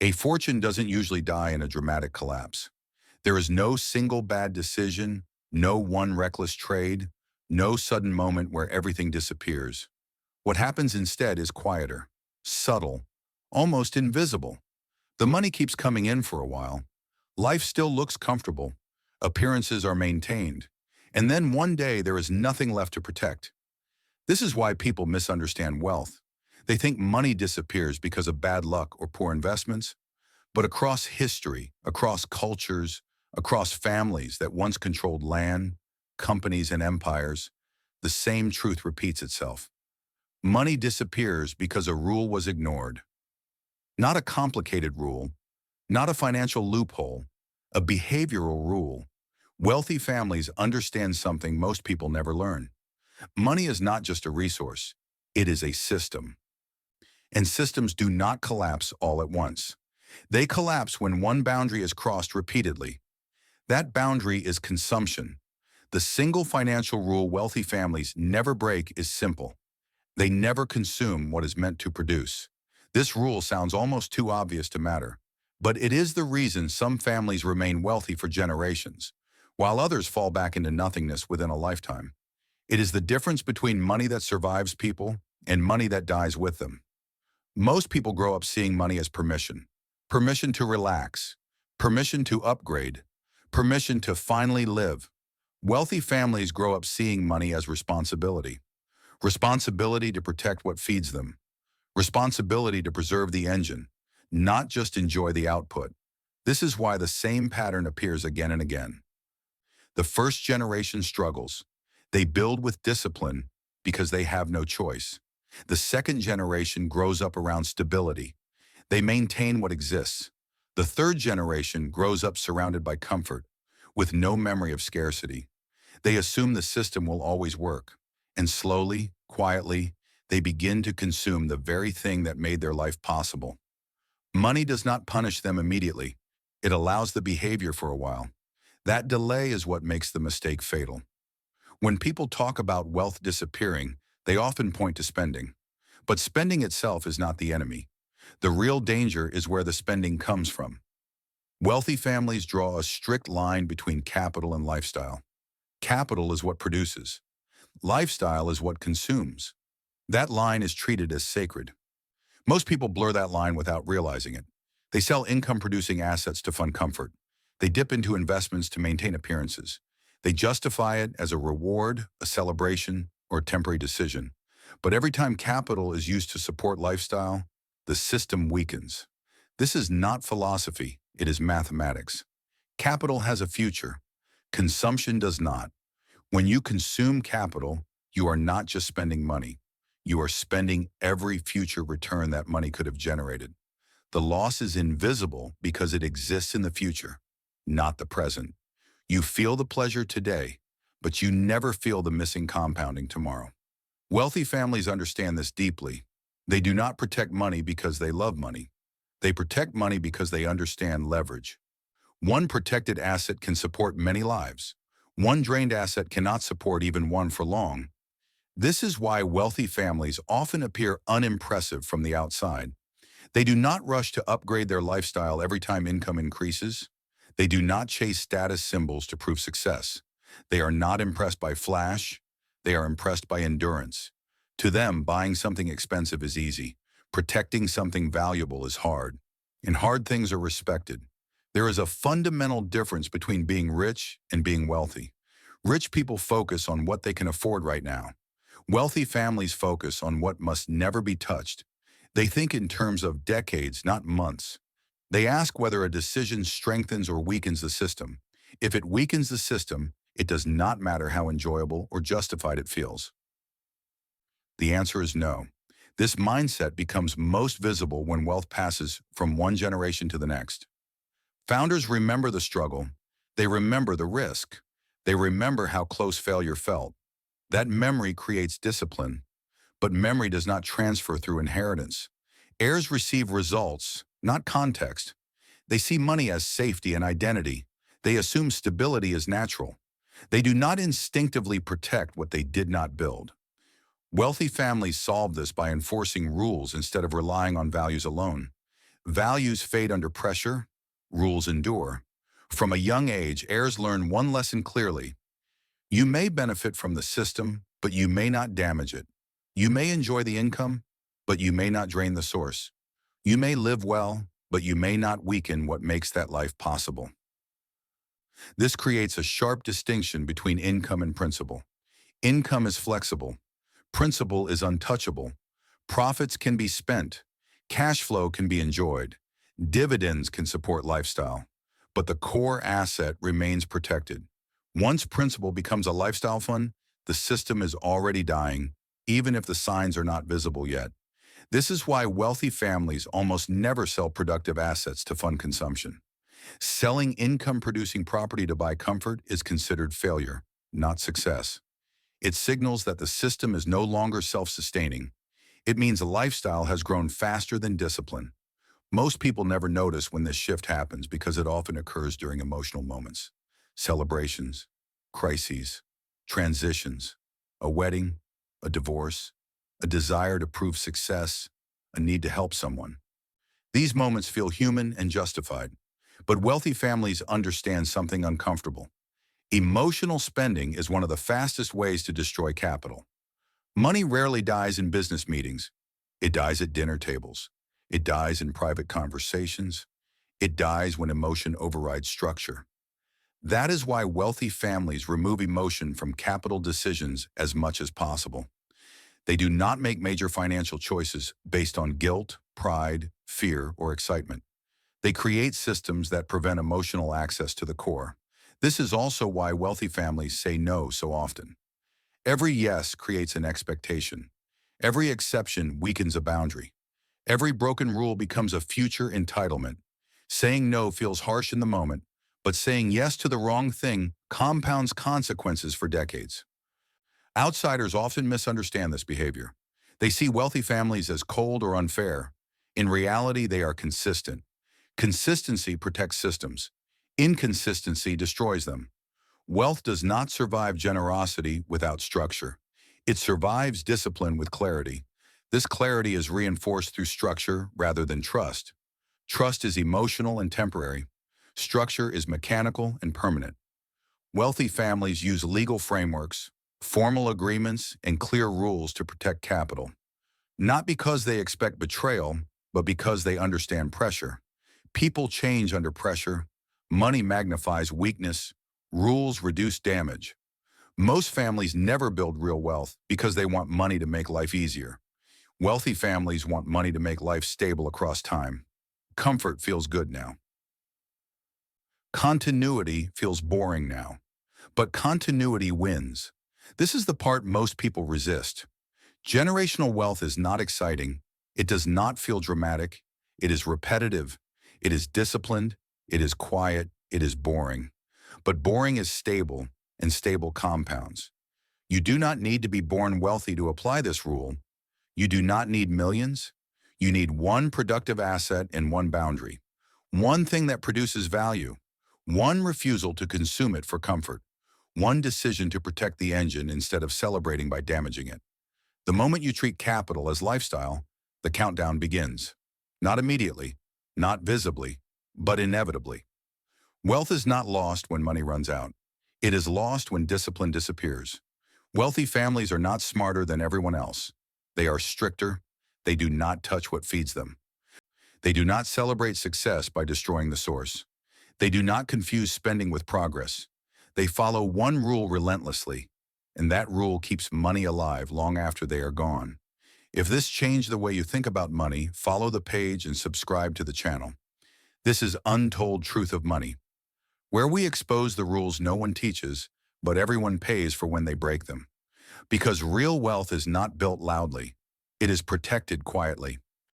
A fortune doesn't usually die in a dramatic collapse. There is no single bad decision, no one reckless trade, no sudden moment where everything disappears. What happens instead is quieter, subtle, almost invisible. The money keeps coming in for a while. Life still looks comfortable. Appearances are maintained. And then one day there is nothing left to protect. This is why people misunderstand wealth. They think money disappears because of bad luck or poor investments. But across history, across cultures, across families that once controlled land, companies, and empires, the same truth repeats itself. Money disappears because a rule was ignored. Not a complicated rule, not a financial loophole, a behavioral rule. Wealthy families understand something most people never learn. Money is not just a resource, it is a system. And systems do not collapse all at once. They collapse when one boundary is crossed repeatedly. That boundary is consumption. The single financial rule wealthy families never break is simple. They never consume what is meant to produce. This rule sounds almost too obvious to matter, but it is the reason some families remain wealthy for generations, while others fall back into nothingness within a lifetime. It is the difference between money that survives people and money that dies with them. Most people grow up seeing money as permission. Permission to relax, permission to upgrade, permission to finally live. Wealthy families grow up seeing money as responsibility. Responsibility to protect what feeds them. Responsibility to preserve the engine, not just enjoy the output. This is why the same pattern appears again and again. The first generation struggles. They build with discipline because they have no choice. The second generation grows up around stability. They maintain what exists. The third generation grows up surrounded by comfort, with no memory of scarcity. They assume the system will always work, and slowly, quietly, they begin to consume the very thing that made their life possible. Money does not punish them immediately. It allows the behavior for a while. That delay is what makes the mistake fatal. When people talk about wealth disappearing, they often point to spending. But spending itself is not the enemy. The real danger is where the spending comes from. Wealthy families draw a strict line between capital and lifestyle. Capital is what produces. Lifestyle is what consumes. That line is treated as sacred. Most people blur that line without realizing it. They sell income-producing assets to fund comfort. They dip into investments to maintain appearances. They justify it as a reward, a celebration, or a temporary decision. But every time capital is used to support lifestyle, the system weakens. This is not philosophy, it is mathematics. Capital has a future. Consumption does not. When you consume capital, you are not just spending money. You are spending every future return that money could have generated. The loss is invisible because it exists in the future, not the present. You feel the pleasure today, but you never feel the missing compounding tomorrow. Wealthy families understand this deeply. They do not protect money because they love money. They protect money because they understand leverage. One protected asset can support many lives. One drained asset cannot support even one for long. This is why wealthy families often appear unimpressive from the outside. They do not rush to upgrade their lifestyle every time income increases. They do not chase status symbols to prove success. They are not impressed by flash. They are impressed by endurance. To them, buying something expensive is easy. Protecting something valuable is hard. And hard things are respected. There is a fundamental difference between being rich and being wealthy. Rich people focus on what they can afford right now. Wealthy families focus on what must never be touched. They think in terms of decades, not months. They ask whether a decision strengthens or weakens the system. If it weakens the system, it does not matter how enjoyable or justified it feels. The answer is no. This mindset becomes most visible when wealth passes from one generation to the next. Founders remember the struggle. They remember the risk. They remember how close failure felt. That memory creates discipline, but memory does not transfer through inheritance. Heirs receive results, not context. They see money as safety and identity. They assume stability is natural. They do not instinctively protect what they did not build. Wealthy families solve this by enforcing rules instead of relying on values alone. Values fade under pressure, rules endure. From a young age, heirs learn one lesson clearly. You may benefit from the system, but you may not damage it. You may enjoy the income, but you may not drain the source. You may live well, but you may not weaken what makes that life possible. This creates a sharp distinction between income and principle. Income is flexible. Principle is untouchable. Profits can be spent. Cash flow can be enjoyed. Dividends can support lifestyle. But the core asset remains protected. Once principle becomes a lifestyle fund, the system is already dying, even if the signs are not visible yet. This is why wealthy families almost never sell productive assets to fund consumption. Selling income-producing property to buy comfort is considered failure, not success. It signals that the system is no longer self-sustaining. It means a lifestyle has grown faster than discipline. Most people never notice when this shift happens because it often occurs during emotional moments. Celebrations, crises, transitions, a wedding, a divorce, a desire to prove success, a need to help someone. These moments feel human and justified, but wealthy families understand something uncomfortable. Emotional spending is one of the fastest ways to destroy capital. Money rarely dies in business meetings. It dies at dinner tables. It dies in private conversations. It dies when emotion overrides structure. That is why wealthy families remove emotion from capital decisions as much as possible. They do not make major financial choices based on guilt, pride, fear, or excitement. They create systems that prevent emotional access to the core. This is also why wealthy families say no so often. Every yes creates an expectation. Every exception weakens a boundary. Every broken rule becomes a future entitlement. Saying no feels harsh in the moment, but saying yes to the wrong thing compounds consequences for decades. Outsiders often misunderstand this behavior. They see wealthy families as cold or unfair. In reality, they are consistent. Consistency protects systems. Inconsistency destroys them. Wealth does not survive generosity without structure. It survives discipline with clarity. This clarity is reinforced through structure rather than trust. Trust is emotional and temporary. Structure is mechanical and permanent. Wealthy families use legal frameworks, formal agreements, and clear rules to protect capital. Not because they expect betrayal, but because they understand pressure. People change under pressure. Money magnifies weakness. Rules reduce damage. Most families never build real wealth because they want money to make life easier. Wealthy families want money to make life stable across time. Comfort feels good now. Continuity feels boring now. But continuity wins. This is the part most people resist. Generational wealth is not exciting. It does not feel dramatic. It is repetitive. It is disciplined. It is quiet. It is boring. But boring is stable, and stable compounds. You do not need to be born wealthy to apply this rule. You do not need millions. You need one productive asset and one boundary. One thing that produces value. One refusal to consume it for comfort. One decision to protect the engine instead of celebrating by damaging it. The moment you treat capital as lifestyle, the countdown begins. Not immediately, not visibly, but inevitably. Wealth is not lost when money runs out. It is lost when discipline disappears. Wealthy families are not smarter than everyone else. They are stricter. They do not touch what feeds them. They do not celebrate success by destroying the source. They do not confuse spending with progress. They follow one rule relentlessly, and that rule keeps money alive long after they are gone. If this changed the way you think about money, follow the page and subscribe to the channel. This is Untold Truth of Money, where we expose the rules no one teaches, but everyone pays for when they break them. Because real wealth is not built loudly. It is protected quietly.